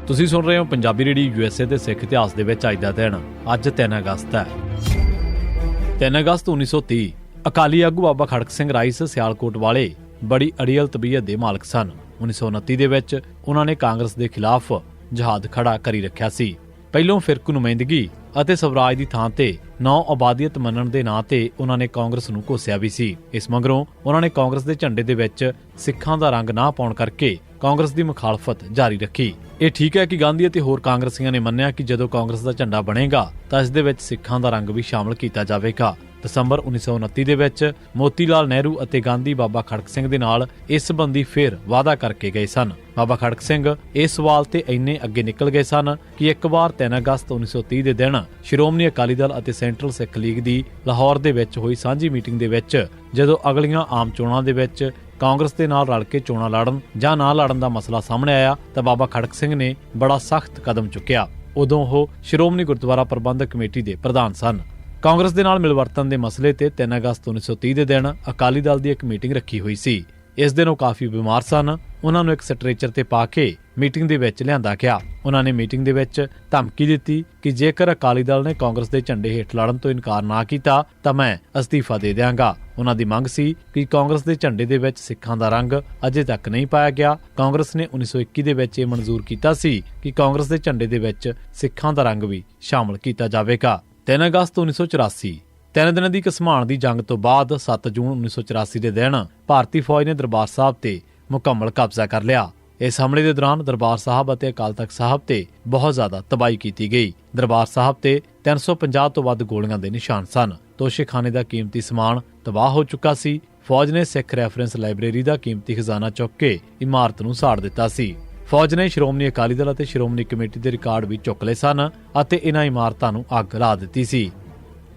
ਤੁਸੀਂ ਸੁਣ ਰਹੇ ਹੋ ਪੰਜਾਬੀ ਰੇਡੀਓ USA ਤੇ ਸਿੱਖ ਇਤਿਹਾਸ ਦੇ ਵਿੱਚ ਅੱਜ ਦਾ ਦਿਨ। ਅੱਜ 3 ਅਗਸਤ ਹੈ। 3 ਅਗਸਤ 1930 ਅਕਾਲੀ ਆਗੂ ਬਾਬਾ ਖੜਕ ਸਿੰਘ ਰਾਈਸ ਸਿਆਲਕੋਟ ਵਾਲੇ ਬੜੀ ਅੜੀਅਲ ਤਬੀਅਤ ਦੇ ਮਾਲਕ ਸਨ। 1929 ਦੇ ਵਿੱਚ ਉਹਨਾਂ ਨੇ ਕਾਂਗਰਸ ਦੇ ਖਿਲਾਫ ਜਹਾਦ ਖੜਾ ਕਰੀ ਰੱਖਿਆ ਸੀ। ਪਹਿਲੋਂ ਫਿਰਕੂ ਨੁਮਾਇੰਦਗੀ ਅਤੇ ਸਵਰਾਜ ਦੀ ਥਾਂ ਤੇ ਨੌ ਆਬਾਦੀਅਤ ਮੰਨਣ ਦੇ ਨਾਂ ਤੇ ਉਹਨਾਂ ਨੇ ਕਾਂਗਰਸ ਨੂੰ ਘੋਸਿਆ ਵੀ ਸੀ। ਇਸ ਮਗਰੋਂ ਉਹਨਾਂ ਨੇ ਕਾਂਗਰਸ ਦੇ ਝੰਡੇ ਦੇ ਵਿੱਚ ਸਿੱਖਾਂ ਦਾ ਰੰਗ ਨਾ ਪਾਉਣ ਕਰਕੇ ਕਾਂਗਰਸ ਦੀ ਮੁਖਾਲਫਤ ਜਾਰੀ ਰੱਖੀ। ਇਹ ਠੀਕ ਹੈ ਕਿ ਗਾਂਧੀ ਅਤੇ ਹੋਰ ਕਾਂਗਰਸੀਆਂ ਨੇ ਮੰਨਿਆ ਕਿ ਜਦੋਂ ਕਾਂਗਰਸ ਦਾ ਝੰਡਾ ਬਣੇਗਾ ਤਾਂ ਇਸ ਦੇ ਵਿੱਚ ਸਿੱਖਾਂ ਦਾ ਰੰਗ ਵੀ ਸ਼ਾਮਲ ਕੀਤਾ ਜਾਵੇਗਾ। ਦਸੰਬਰ 1929 ਦੇ ਵਿੱਚ ਮੋਤੀ ਲਾਲ ਨਹਿਰੂ ਅਤੇ ਗਾਂਧੀ ਬਾਬਾ ਖੜਕ ਸਿੰਘ ਦੇ ਨਾਲ ਇਸ ਸੰਬੰਧੀ ਫਿਰ ਵਾਅਦਾ ਕਰਕੇ ਗਏ ਸਨ। ਬਾਬਾ ਖੜਕ ਸਿੰਘ ਇਸ ਸਵਾਲ ਤੇ ਇੰਨੇ ਅੱਗੇ ਨਿਕਲ ਗਏ ਸਨ ਕਿ ਇੱਕ ਵਾਰ 3 ਅਗਸਤ 1930 ਦੇ ਦਿਨ ਸ਼੍ਰੋਮਣੀ ਅਕਾਲੀ ਦਲ ਅਤੇ ਸੈਂਟਰਲ ਸਿੱਖ ਲੀਗ ਦੀ ਲਾਹੌਰ ਦੇ ਵਿੱਚ ਹੋਈ ਸਾਂਝੀ ਮੀਟਿੰਗ ਦੇ ਵਿੱਚ ਜਦੋਂ ਅਗਲੀਆਂ ਆਮ ਚੋਣਾਂ ਦੇ ਵਿੱਚ ਕਾਂਗਰਸ ਦੇ ਨਾਲ ਰਲ ਕੇ ਚੋਣਾਂ ਲੜਨ ਜਾਂ ਨਾ ਲੜਨ ਦਾ ਮਸਲਾ ਸਾਹਮਣੇ ਆਇਆ ਤਾਂ ਬਾਬਾ ਖੜਕ ਸਿੰਘ ਨੇ ਬੜਾ ਸਖਤ ਕਦਮ ਚੁੱਕਿਆ। ਉਦੋਂ ਉਹ ਸ਼੍ਰੋਮਣੀ ਗੁਰਦੁਆਰਾ ਪ੍ਰਬੰਧਕ ਕਮੇਟੀ ਦੇ ਪ੍ਰਧਾਨ ਸਨ। ਕਾਂਗਰਸ ਦੇ ਨਾਲ ਮਿਲਵਰਤਨ ਦੇ ਮਸਲੇ ਤੇ 3 ਅਗਸਤ 1930 ਦੇ ਦਿਨ ਅਕਾਲੀ ਦਲ ਦੀ ਇੱਕ ਮੀਟਿੰਗ ਰੱਖੀ ਹੋਈ ਸੀ। ਇਸ ਦਿਨ ਉਹ ਕਾਫੀ ਬਿਮਾਰ ਸਨ। ਉਹਨਾਂ ਨੂੰ ਇੱਕ ਸਟ੍ਰੈਚਰ ਤੇ ਪਾ ਕੇ ਮੀਟਿੰਗ ਦੇ ਵਿੱਚ ਲਿਆਂਦਾ ਗਿਆ। ਉਹਨਾਂ ਨੇ ਮੀਟਿੰਗ ਦੇ ਵਿੱਚ ਧਮਕੀ ਦਿੱਤੀ ਕਿ ਜੇਕਰ ਅਕਾਲੀ ਦਲ ਨੇ ਕਾਂਗਰਸ ਦੇ ਝੰਡੇ ਹੇਠ ਲੜਨ ਤੋਂ ਇਨਕਾਰ ਨਾ ਕੀਤਾ ਤਾਂ ਮੈਂ ਅਸਤੀਫਾ ਦੇ ਦਿਆਂਗਾ। ਉਹਨਾਂ ਦੀ ਮੰਗ ਸੀ ਕਿ ਕਾਂਗਰਸ ਦੇ ਝੰਡੇ ਦੇ ਵਿੱਚ ਸਿੱਖਾਂ ਦਾ ਰੰਗ ਅਜੇ ਤੱਕ ਨਹੀਂ ਪਾਇਆ ਗਿਆ। ਕਾਂਗਰਸ ਨੇ 1921 ਦੇ ਵਿੱਚ ਇਹ ਮਨਜ਼ੂਰ ਕੀਤਾ ਸੀ ਕਿ ਕਾਂਗਰਸ ਦੇ ਝੰਡੇ ਦੇ ਵਿੱਚ ਸਿੱਖਾਂ ਦਾ ਰੰਗ ਵੀ ਸ਼ਾਮਲ ਕੀਤਾ ਜਾਵੇਗਾ। 3 ਅਗਸਤ 1984 3 ਦਿਨਾਂ ਦੀ ਘਸਮਾਣ ਦੀ ਜੰਗ ਤੋਂ ਬਾਅਦ 7 ਜੂਨ 1984 ਦੇ ਦਿਨ ਭਾਰਤੀ ਫੌਜ ਨੇ ਦਰਬਾਰ ਸਾਹਿਬ ਤੇ ਮੁਕੰਮਲ ਕਬਜ਼ਾ ਕਰ ਲਿਆ। ਇਸ ਹਮਲੇ ਦੇ ਦੌਰਾਨ ਦਰਬਾਰ ਸਾਹਿਬ ਅਤੇ ਅਕਾਲ ਤਖਤ ਸਾਹਿਬ ਤੇ ਬਹੁਤ ਜ਼ਿਆਦਾ ਤਬਾਹੀ ਕੀਤੀ ਗਈ। ਦਰਬਾਰ ਸਾਹਿਬ ਤੇ 350 ਤੋਂ ਵੱਧ ਗੋਲੀਆਂ ਦੇ ਨਿਸ਼ਾਨ ਸਨ। ਤੋਸ਼ੇਖਾਨੇ ਦਾ ਕੀਮਤੀ ਸਮਾਨ ਤਬਾਹ ਹੋ ਚੁੱਕਾ ਸੀ। ਫੌਜ ਨੇ ਸਿੱਖ ਰੈਫਰੈਂਸ ਲਾਇਬ੍ਰੇਰੀ ਦਾ ਕੀਮਤੀ ਖਜ਼ਾਨਾ ਚੁੱਕ ਕੇ ਇਮਾਰਤ ਨੂੰ ਸਾੜ ਦਿੱਤਾ ਸੀ। ਫੌਜ ਨੇ ਸ਼੍ਰੋਮਣੀ ਅਕਾਲੀ ਦਲ ਅਤੇ ਸ਼੍ਰੋਮਣੀ ਕਮੇਟੀ ਦੇ ਰਿਕਾਰਡ ਵੀ ਚੁੱਕ ਲਏ ਸਨ ਅਤੇ ਇਹਨਾਂ ਇਮਾਰਤਾਂ ਨੂੰ ਅੱਗ ਲਾ ਦਿੱਤੀ ਸੀ।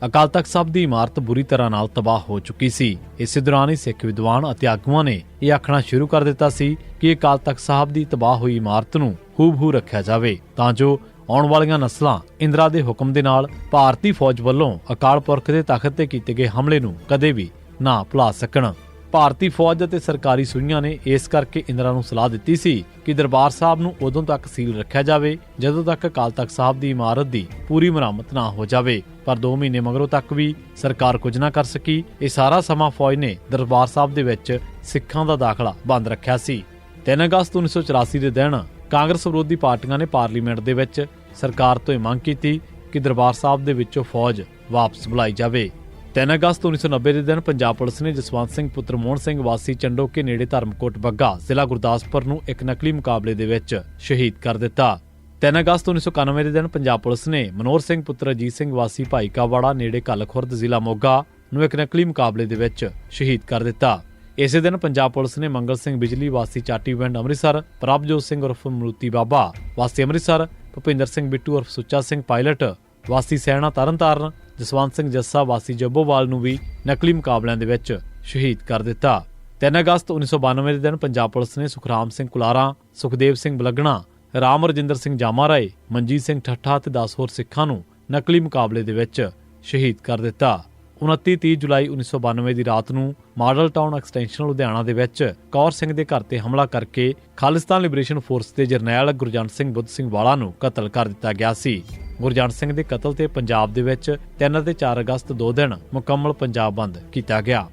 ਅਕਾਲ ਤਖਤ ਸਾਹਿਬ ਦੀ ਇਮਾਰਤ ਬੁਰੀ ਤਰ੍ਹਾਂ ਨਾਲ ਤਬਾਹ ਹੋ ਚੁੱਕੀ ਸੀ। ਇਸੇ ਦੌਰਾਨ ਹੀ ਸਿੱਖ ਵਿਦਵਾਨ ਅਤੇ ਆਗੂਆਂ ਨੇ ਇਹ ਆਖਣਾ ਸ਼ੁਰੂ ਕਰ ਦਿੱਤਾ ਸੀ ਕਿ ਅਕਾਲ ਤਖਤ ਸਾਹਿਬ ਦੀ ਤਬਾਹ ਹੋਈ ਇਮਾਰਤ ਨੂੰ ਹੂਬਹੂ ਰੱਖਿਆ ਜਾਵੇ ਤਾਂ ਜੋ ਆਉਣ ਵਾਲੀਆਂ ਨਸਲਾਂ ਇੰਦਰਾ ਦੇ ਹੁਕਮ ਦੇ ਨਾਲ ਭਾਰਤੀ ਫੌਜ ਵੱਲੋਂ ਅਕਾਲ ਪੁਰਖ ਦੇ ਤਖਤ ਤੇ ਕੀਤੇ ਗਏ ਹਮਲੇ ਨੂੰ ਕਦੇ ਵੀ ਨਾ ਭੁਲਾ ਸਕਣ। ਭਾਰਤੀ ਫੌਜ ਅਤੇ ਸਰਕਾਰੀ ਸੂਈਆਂ ਨੇ ਇਸ ਕਰਕੇ ਇੰਦਰਾ ਨੂੰ ਸਲਾਹ ਦਿੱਤੀ ਸੀ ਕਿ ਦਰਬਾਰ ਸਾਹਿਬ ਨੂੰ ਉਦੋਂ ਤੱਕ ਸੀਲ ਰੱਖਿਆ ਜਾਵੇ ਜਦੋਂ ਤੱਕ ਅਕਾਲ ਤਖਤ ਸਾਹਿਬ ਦੀ ਇਮਾਰਤ ਦੀ ਪੂਰੀ ਮੁਰੰਮਤ ਨਾ ਹੋ ਜਾਵੇ। ਪਰ 2 ਮਹੀਨੇ ਮਗਰੋਂ ਤੱਕ ਵੀ ਸਰਕਾਰ ਕੁਝ ਨਾ ਕਰ ਸਕੀ। ਇਹ ਸਾਰਾ ਸਮਾਂ ਫੌਜ ਨੇ ਦਰਬਾਰ ਸਾਹਿਬ ਦੇ ਵਿੱਚ ਸਿੱਖਾਂ ਦਾ ਦਾਖਲਾ ਬੰਦ ਰੱਖਿਆ ਸੀ। 3 ਅਗਸਤ 1984 ਦੇ ਦਿਨ ਕਾਂਗਰਸ ਵਿਰੋਧੀ ਪਾਰਟੀਆਂ ਨੇ ਪਾਰਲੀਮੈਂਟ ਦੇ ਵਿੱਚ ਸਰਕਾਰ ਤੋਂ ਇਹ ਮੰਗ ਕੀਤੀ ਕਿ ਦਰਬਾਰ ਸਾਹਿਬ ਦੇ ਵਿੱਚੋਂ ਫੌਜ ਵਾਪਸ ਬੁਲਾਈ ਜਾਵੇ। 3 ਅਗਸਤ 1990 ਦੇ ਦਿਨ ਪੰਜਾਬ ਪੁਲਿਸ ਨੇ ਜਸਵੰਤ ਸਿੰਘ ਪੁੱਤਰ ਮੋਹਨ ਸਿੰਘ ਵਾਸੀ ਚੰਡੋਕੇ ਨੇੜੇ ਧਰਮਕੋਟ ਬੱਗਾ ਜ਼ਿਲ੍ਹਾ ਗੁਰਦਾਸਪੁਰ ਨੂੰ ਇੱਕ ਨਕਲੀ ਮੁਕਾਬਲੇ ਦੇ ਵਿੱਚ ਸ਼ਹੀਦ ਕਰ ਦਿੱਤਾ। 3 ਅਗਸਤ 1991 ਦੇ ਦਿਨ ਪੰਜਾਬ ਪੁਲਿਸ ਨੇ ਮਨੋਹਰ ਸਿੰਘ ਪੁੱਤਰ ਅਜੀਤ ਸਿੰਘ ਵਾਸੀ ਭਾਈਕਾਵਾੜਾ ਨੇੜੇ ਕੱਲ ਖੁਰਦ ਜ਼ਿਲ੍ਹਾ ਮੋਗਾ ਨੂੰ ਇੱਕ ਨਕਲੀ ਮੁਕਾਬਲੇ ਦੇ ਵਿੱਚ ਸ਼ਹੀਦ ਕਰ ਦਿੱਤਾ। ਇਸੇ ਦਿਨ ਪੰਜਾਬ ਪੁਲਿਸ ਨੇ ਮੰਗਲ ਸਿੰਘ ਬਿਜਲੀ ਵਾਸੀ ਚਾਟੀਵਿੰਡ ਅੰਮ੍ਰਿਤਸਰ, ਪ੍ਰਭਜੋਤ ਸਿੰਘ ਉਰਫ ਮਰੂਤੀ ਬਾਬਾ ਵਾਸੀ ਅੰਮ੍ਰਿਤਸਰ, ਭੁਪਿੰਦਰ ਸਿੰਘ ਬਿੱਟੂ ਉਰਫ ਸੁੱਚਾ ਸਿੰਘ ਪਾਇਲਟ ਵਾਸੀ ਸੈਣਾ ਤਰਨਤਾਰਨ, ਜਸਵੰਤ ਸਿੰਘ ਜੱਸਾ ਵਾਸੀ ਜੱਬੋਵਾਲ ਨੂੰ ਵੀ ਨਕਲੀ ਮੁਕਾਬਲਿਆਂ ਦੇ ਵਿੱਚ ਸ਼ਹੀਦ ਕਰ ਦਿੱਤਾ। 3 ਅਗਸਤ 1992 ਦੇ ਦਿਨ ਪੰਜਾਬ ਪੁਲਿਸ ਨੇ ਸੁਖਰਾਮ ਸਿੰਘ ਕੁਲਾਰਾ, ਸੁਖਦੇਵ ਸਿੰਘ ਬਲਗਣਾ, ਰਾਮ ਰਜਿੰਦਰ ਸਿੰਘ ਜਾਮਾ ਰਾਏ, ਮਨਜੀਤ ਸਿੰਘ ਠੱਠਾ ਅਤੇ 10 ਹੋਰ ਸਿੱਖਾਂ ਨੂੰ ਨਕਲੀ ਮੁਕਾਬਲੇ ਦੇ ਵਿੱਚ ਸ਼ਹੀਦ ਕਰ ਦਿੱਤਾ। 29-30 ਜੁਲਾਈ 1992 ਦੀ ਰਾਤ ਨੂੰ ਮਾਡਲ ਟਾਊਨ ਐਕਸਟੈਂਸ਼ਨ ਲੁਧਿਆਣਾ ਦੇ ਵਿੱਚ ਕੌਰ ਸਿੰਘ ਦੇ ਘਰ ਤੇ ਹਮਲਾ ਕਰਕੇ ਖਾਲਿਸਤਾਨ ਲਿਬਰੇਸ਼ਨ ਫੋਰਸ ਦੇ ਜਰਨੈਲ ਗੁਰਜੰਟ ਸਿੰਘ ਬੁੱਧ ਸਿੰਘ ਵਾਲਾ ਨੂੰ ਕਤਲ ਕਰ ਦਿੱਤਾ ਗਿਆ ਸੀ। ਗੁਰਜੰਟ ਸਿੰਘ ਦੇ ਕਤਲ ਤੇ ਪੰਜਾਬ ਦੇ ਵਿੱਚ 3 ਅਤੇ 4 ਅਗਸਤ 2 ਦਿਨ ਮੁਕੰਮਲ ਪੰਜਾਬ ਬੰਦ ਕੀਤਾ ਗਿਆ।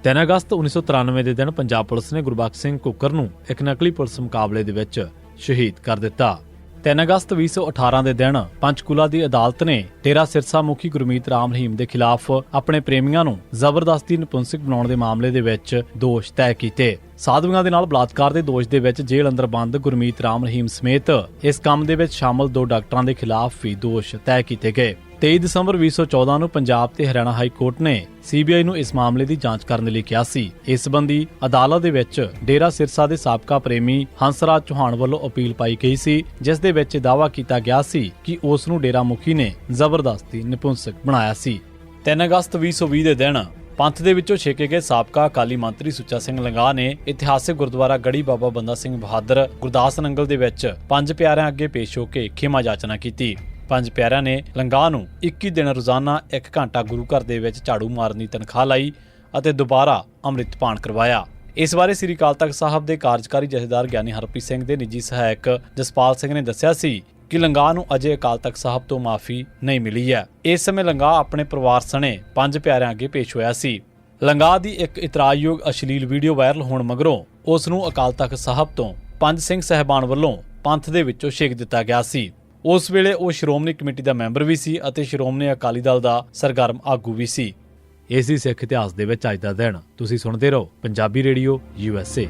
3 ਅਗਸਤ 1993 ਦੇ ਦਿਨ ਪੰਜਾਬ ਪੁਲਿਸ ਨੇ ਗੁਰਬਖਸ਼ ਸਿੰਘ ਘੁੱਕਰ ਨੂੰ ਇੱਕ ਨਕਲੀ ਪੁਲਿਸ ਮੁਕਾਬਲੇ ਦੇ ਵਿੱਚ ਸ਼ਹੀਦ ਕਰ ਦਿੱਤਾ। 3 ਅਗਸਤ 2018 ਦੇ ਦਿਨ ਪੰਚਕੂਲਾ ਦੀ ਅਦਾਲਤ ਨੇ ਡੇਰਾ ਸਿਰਸਾ ਮੁਖੀ ਗੁਰਮੀਤ ਰਾਮ ਰਹੀਮ ਦੇ ਖਿਲਾਫ ਆਪਣੇ ਪ੍ਰੇਮੀਆਂ ਨੂੰ ਜ਼ਬਰਦਸਤੀ ਨਪੁੰਸਕ ਬਣਾਉਣ ਦੇ ਮਾਮਲੇ ਦੇ ਵਿੱਚ ਦੋਸ਼ ਤੈਅ ਕੀਤੇ। ਸਾਧਵੀਆਂ ਦੇ ਨਾਲ ਬਲਾਤਕਾਰ ਦੇ ਦੋਸ਼ ਦੇ ਵਿੱਚ ਜੇਲ੍ਹ ਅੰਦਰ ਬੰਦ ਗੁਰਮੀਤ ਰਾਮ ਰਹੀਮ ਸਮੇਤ ਇਸ ਕੰਮ ਦੇ ਵਿੱਚ ਸ਼ਾਮਲ 2 ਡਾਕਟਰਾਂ ਦੇ ਖਿਲਾਫ ਵੀ ਦੋਸ਼ ਤੈਅ ਕੀਤੇ ਗਏ। 23 ਦਸੰਬਰ 2014 ਨੂੰ ਪੰਜਾਬ ਤੇ ਹਰਿਆਣਾ ਹਾਈ ਕੋਰਟ ਨੇ CBI ਨੂੰ ਇਸ ਮਾਮਲੇ ਦੀ ਜਾਂਚ ਕਰਨ ਲਈ ਕਿਹਾ ਸੀ। ਇਸ ਸੰਬੰਧੀ ਅਦਾਲਤ ਦੇ ਵਿੱਚ ਡੇਰਾ ਸਿਰਸਾ ਦੇ ਸਾਬਕਾ ਪ੍ਰੇਮੀ ਹੰਸਰਾਜ ਚੌਹਾਨ ਵੱਲੋਂ ਅਪੀਲ ਪਾਈ ਗਈ ਸੀ, ਜਿਸ ਦੇ ਵਿੱਚ ਦਾਅਵਾ ਕੀਤਾ ਗਿਆ ਸੀ ਕਿ ਉਸ ਨੂੰ ਡੇਰਾ ਮੁਖੀ ਨੇ ਜ਼ਬਰਦਸਤੀ ਨਪੁੰਸਕ ਬਣਾਇਆ ਸੀ। 3 ਅਗਸਤ 2020 ਦੇ ਦਿਨ ਪੰਥ ਦੇ ਵਿੱਚੋਂ ਛੇਕੇ ਗਏ ਸਾਬਕਾ ਅਕਾਲੀ ਮੰਤਰੀ ਸੁੱਚਾ ਸਿੰਘ ਲੰਗਾਹ ਨੇ ਇਤਿਹਾਸਿਕ ਗੁਰਦੁਆਰਾ ਗੜੀ ਬਾਬਾ ਬੰਦਾ ਸਿੰਘ ਬਹਾਦਰ ਗੁਰਦਾਸ ਨੰਗਲ ਦੇ ਵਿੱਚ 5 ਪਿਆਰਿਆਂ ਅੱਗੇ ਪੇਸ਼ ਹੋ ਕੇ ਖਿਮਾ ਯਾਚਨਾ ਕੀਤੀ। 5 ਪਿਆਰਿਆਂ ਨੇ ਲੰਗਾਹ ਨੂੰ 21 ਦਿਨ ਰੋਜ਼ਾਨਾ 1 ਘੰਟਾ ਗੁਰੂ ਘਰ ਦੇ ਵਿੱਚ ਝਾੜੂ ਮਾਰਨ ਦੀ ਤਨਖਾਹ ਲਾਈ ਅਤੇ ਦੁਬਾਰਾ ਅੰਮ੍ਰਿਤਪਾਨ ਕਰਵਾਇਆ। ਇਸ ਬਾਰੇ ਸ੍ਰੀ ਅਕਾਲ ਤਖਤ ਸਾਹਿਬ ਦੇ ਕਾਰਜਕਾਰੀ ਜਥੇਦਾਰ ਗਿਆਨੀ ਹਰਪ੍ਰੀਤ ਸਿੰਘ ਦੇ ਨਿੱਜੀ ਸਹਾਇਕ ਜਸਪਾਲ ਸਿੰਘ ਨੇ ਦੱਸਿਆ ਸੀ ਕਿ ਲੰਗਾਹ ਨੂੰ ਅਜੇ ਅਕਾਲ ਤਖਤ ਸਾਹਿਬ ਤੋਂ ਮਾਫੀ ਨਹੀਂ ਮਿਲੀ ਹੈ। ਇਸ ਸਮੇਂ ਲੰਗਾਹ ਆਪਣੇ ਪਰਿਵਾਰ ਸਣੇ 5 ਪਿਆਰਿਆਂ ਅੱਗੇ ਪੇਸ਼ ਹੋਇਆ ਸੀ। ਲੰਗਾਹ ਦੀ ਇੱਕ ਇਤਰਾਜ਼ਯੋਗ ਅਸ਼ਲੀਲ ਵੀਡੀਓ ਵਾਇਰਲ ਹੋਣ ਮਗਰੋਂ ਉਸ ਨੂੰ ਅਕਾਲ ਤਖਤ ਸਾਹਿਬ ਤੋਂ 5 ਸਿੰਘ ਸਹਿਬਾਨ ਵੱਲੋਂ ਪੰਥ ਦੇ ਵਿੱਚੋਂ ਛੇਕ ਦਿੱਤਾ ਗਿਆ ਸੀ। ਉਸ ਵੇਲੇ ਉਹ ਸ਼੍ਰੋਮਣੀ ਕਮੇਟੀ ਦਾ ਮੈਂਬਰ ਵੀ ਸੀ ਅਤੇ ਸ਼੍ਰੋਮਣੀ ਅਕਾਲੀ ਦਲ ਦਾ ਸਰਗਰਮ ਆਗੂ ਵੀ ਸੀ। ਇਸ ਦੀ ਸਿੱਖ ਇਤਿਹਾਸ ਦੇ ਵਿੱਚ ਅੱਜ ਦਾ ਦਿਨ। ਤੁਸੀਂ ਸੁਣਦੇ ਰਹੋ ਪੰਜਾਬੀ ਰੇਡੀਓ USA।